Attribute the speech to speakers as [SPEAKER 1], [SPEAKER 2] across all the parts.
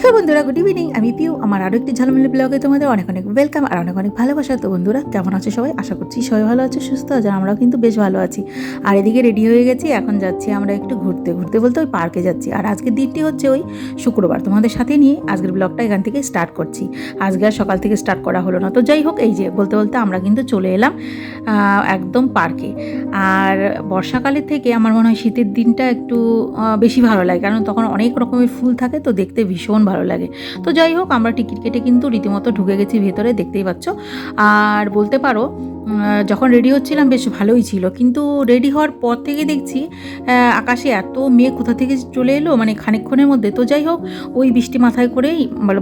[SPEAKER 1] Hello বন্ধুরা, good evening. আমি পিউ। আমার আরও একটি ঝালমিলি ব্লগে তোমাদের অনেক অনেক ওয়েলকাম আর অনেক অনেক ভালোবাসা। তো বন্ধুরা, কেমন আছো সবাই? আশা করছি সবাই ভালো আছে, সুস্থ আছে। আমরাও কিন্তু বেশ ভালো আছি। আর এদিকে রেডি হয়ে গেছি, এখন যাচ্ছি আমরা একটু ঘুরতে বলতে ওই পার্কে যাচ্ছি। আর আজকের দিনটি হচ্ছে ওই শুক্রবার। তোমাদের সাথে নিয়ে আজকের ব্লগটা এখান থেকে স্টার্ট করছি। আজকে আর সকাল থেকে স্টার্ট করা হলো না। তো যাই হোক, এই যে বলতে আমরা কিন্তু চলে এলাম একদম পার্কে। আর বর্ষাকালের থেকে আমার মনে হয় শীতের দিনটা একটু বেশি ভালো লাগে, কারণ তখন অনেক রকমের ফুল থাকে, তো দেখতে ভীষণ ভালো লাগে। তো যাই হোক, আমরা টিকিট কেটে কিন্তু রীতিমতো ঢুকে গেছি ভেতরে, দেখতেই পাচ্ছ। আর বলতে পারো যখন রেডি হচ্ছিলাম বেশ ভালোই ছিল, কিন্তু রেডি হওয়ার পর থেকে দেখছি আকাশে এত মেঘ কোথা থেকে চলে এলো, মানে খানিকক্ষণের মধ্যে। তো যাই হোক, ওই বৃষ্টি মাথায় করেই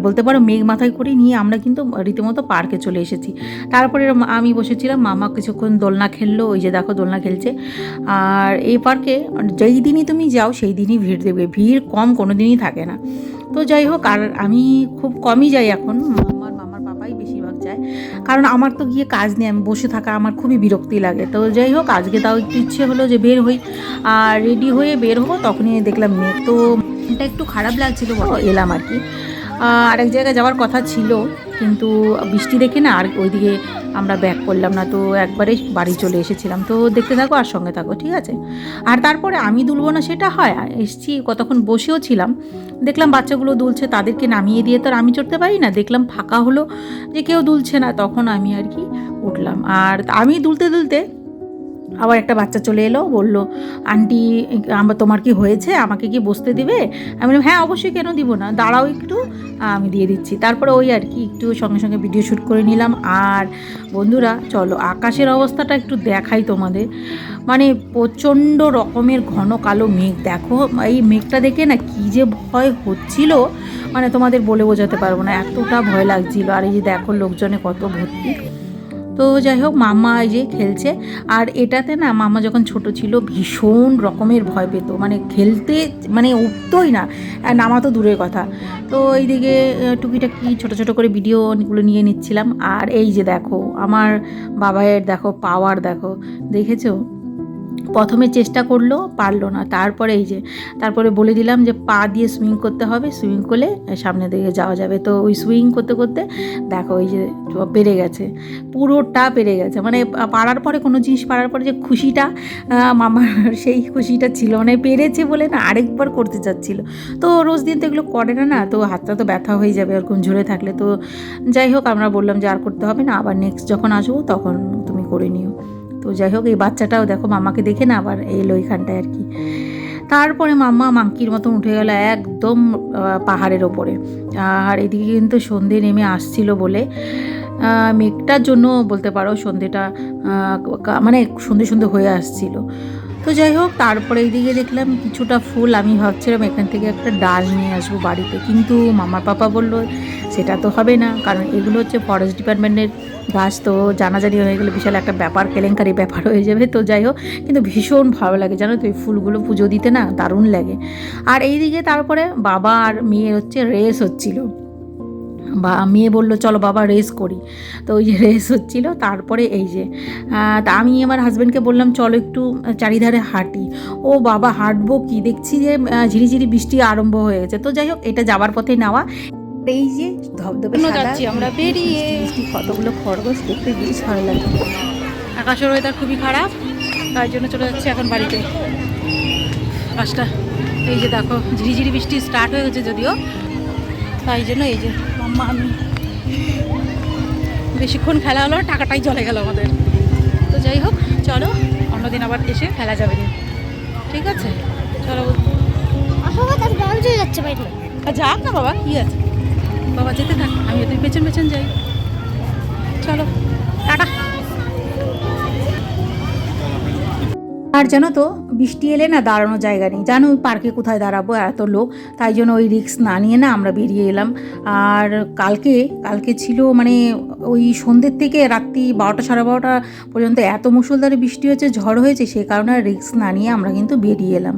[SPEAKER 1] বলতে পারো মেঘ মাথায় করেই নিয়ে আমরা কিন্তু রীতিমতো পার্কে চলে এসেছি। তারপরে আমি বসেছিলাম, মামা কিছুক্ষণ দোলনা খেললো, ওই যে দেখো দোলনা খেলছে। আর এই পার্কে যেই দিনই তুমি যাও সেই দিনই ভিড় দেবে, ভিড় কম কোনো দিনই থাকে না। তো যাই হোক, আর আমি খুব কমই যাই এখন, মামার পাপাই বেশিরভাগ যায়, কারণ আমার তো গিয়ে কাজ নেই, আমি বসে থাকা আমার খুবই বিরক্তি লাগে। তো যাই হোক, আজকে তাও একটু ইচ্ছে হলো যে বের হই। আর রেডি হয়ে বের হবো, তখনই দেখলাম মেঘ, তো এটা একটু খারাপ লাগছিল, এলাম আর কি। আরেক জায়গায় যাওয়ার কথা ছিল, কিন্তু বৃষ্টি দেখে না আর ওইদিকে আমরা ব্যাক করলাম না, তো একবারে বাড়ি চলে এসেছিলাম। তো দেখতে থাকো আর সঙ্গে থাকো, ঠিক আছে? আর তারপরে আমি দুলবো না সেটা হয়, এসছি কতক্ষণ বসেও ছিলাম, দেখলাম বাচ্চাগুলো দুলছে, তাদেরকে নামিয়ে দিয়ে তো আর আমি চড়তে পারি না। দেখলাম ফাঁকা হলো যে কেউ দুলছে না, তখন আমি আর কি উঠলাম। আর আমি দুলতে দুলতে আবার একটা বাচ্চা চলে এলো, বলল, আন্টি তোমার কি হয়েছে, আমাকে কি বসতে দিবে? আমি বললাম হ্যাঁ অবশ্যই, কেন দিব না, দাঁড়াও একটু, আমি দিয়ে দিচ্ছি। তারপরে ওই আর কি একটু সঙ্গে সঙ্গে ভিডিও শ্যুট করে নিলাম। আর বন্ধুরা চলো আকাশের অবস্থাটা একটু দেখাই তোমাদের। মানে প্রচণ্ড রকমের ঘন কালো মেঘ, দেখো এই মেঘটা দেখে না কী যে ভয় হচ্ছিল, মানে তোমাদের বলে বোঝাতে পারবো না, এতটা ভয় লাগছিল। আর এই যে দেখো লোকজনে কত ভর্তি। তো যাই হোক, মাম্মা এই যে খেলছে। আর এটাতে না মাম্মা যখন ছোট ছিল ভীষণ রকমের ভয় পেত, মানে খেলতে মানে উঠতোই না, আর নামা তো দূরের কথা। তো এইদিকে টুকিটাকি ছোটো ছোটো করে ভিডিওগুলো নিয়ে নিচ্ছিলাম। আর এই যে দেখো আমার বাবায়ের দেখো পাওয়ার, দেখো দেখেছো, প্রথমে চেষ্টা করলো, পারলো না। তারপরে এই যে তারপরে বলে দিলাম যে পা দিয়ে সুইং করতে হবে, সুইং করলে সামনের দিকে যাওয়া যাবে। তো ওই সুইং করতে করতে দেখো ওই যে পেরে গেছে, পুরোটা পেরে গেছে। মানে পারার পরে, কোনো জিনিস পারার পরে যে খুশিটা মামার, সেই খুশিটা ছিল, মানে পেরেছে বলে না আরেকবার করতে চাচ্ছিল। তো রোজ দিন তো এগুলো করে না, না তো হাতটা তো ব্যথা হয়ে যাবে ওরকম ঝরে থাকলে। তো যাই হোক, আমরা বললাম যে আর করতে হবে না, আবার নেক্সট যখন আসবো তখন তুমি করে নিও। তো যাই হোক, এই বাচ্চাটাও দেখো মামাকে দেখে না আবার এলো এখানটায় আর কি। তারপরে মাম্মা মাংকির মতন উঠে গেল একদম পাহাড়ের ওপরে। আর এদিকে কিন্তু সন্ধে নেমে আসছিল বলে, মেঘটার জন্য বলতে পারো সন্ধেটা মানে সন্ধে সন্ধে হয়ে আসছিল। তো যাই হোক, তারপরে এইদিকে দেখলাম কিছুটা ফুল, আমি ভাবছিলাম এখান থেকে একটা ডাল নিয়ে আসবো বাড়িতে, কিন্তু মামার পাপা বললো সেটা তো হবে না, কারণ এগুলো হচ্ছে ফরেস্ট ডিপার্টমেন্টের গাছ, তো জানাজানি হয়ে গেলে বিশাল একটা ব্যাপার, কেলেঙ্কারি ব্যাপার হয়ে যাবে। তো যাই হোক, কিন্তু ভীষণ ভালো লাগে জানো তো এই ফুলগুলো পুজো দিতে, না দারুণ লাগে। আর এইদিকে তারপরে বাবা আর মেয়ে হচ্ছে রেস হচ্ছিল, বা মেয়ে বললো চলো বাবা রেস করি। তো ওই যে রেস হচ্ছিলো। তারপরে এই যে তা আমি আমার হাজব্যান্ডকে বললাম চলো একটু চারিধারে হাঁটি। ও বাবা হাঁটবো কি, দেখছি যে ঝিরিঝিরি বৃষ্টি আরম্ভ হয়ে গেছে। তো যাই হোক, এটা যাবার পথে নেওয়া। এই যে ধবধবে যাচ্ছি আমরা বেরিয়ে, কতগুলো খরগোশ দেখতে বেশ ভালো লাগে। আকাশের ওয়েদার খুবই খারাপ, তাই জন্য চলে যাচ্ছি এখন বাড়িতে। পাঁচটা, এই যে দেখো ঝিরিঝিরি বৃষ্টি স্টার্ট হয়ে গেছে যদিও, তাই জন্য এই যে মাম্মা আমি বেশিক্ষণ খেলা হলো, টাকাটাই চলে গেল আমাদের। তো যাই হোক, চলো অন্যদিন আবার এসে খেলা যাবে না, ঠিক আছে? চলো যাচ্ছে বাইরে, যাক না বাবা, কি আছে, বাবা যেতে থাক, আমি ওদের পেছন পেছন যাই। চলো টাটা। আর জানো তো বৃষ্টি এলে না দাঁড়ানোর জায়গা নেই, জানো ওই পার্কে কোথায় দাঁড়াবো, এত লোক, তাই জন্য ওই রিস্ক না নিয়ে না আমরা বেরিয়ে এলাম। আর কালকে ছিল মানে ওই সন্ধ্যের থেকে রাত্রি 12টা সাড়ে 12টা পর্যন্ত এত মুষলধারে বৃষ্টি হয়েছে, ঝড় হয়েছে, সে কারণে রিস্ক না নিয়ে আমরা কিন্তু বেরিয়ে এলাম।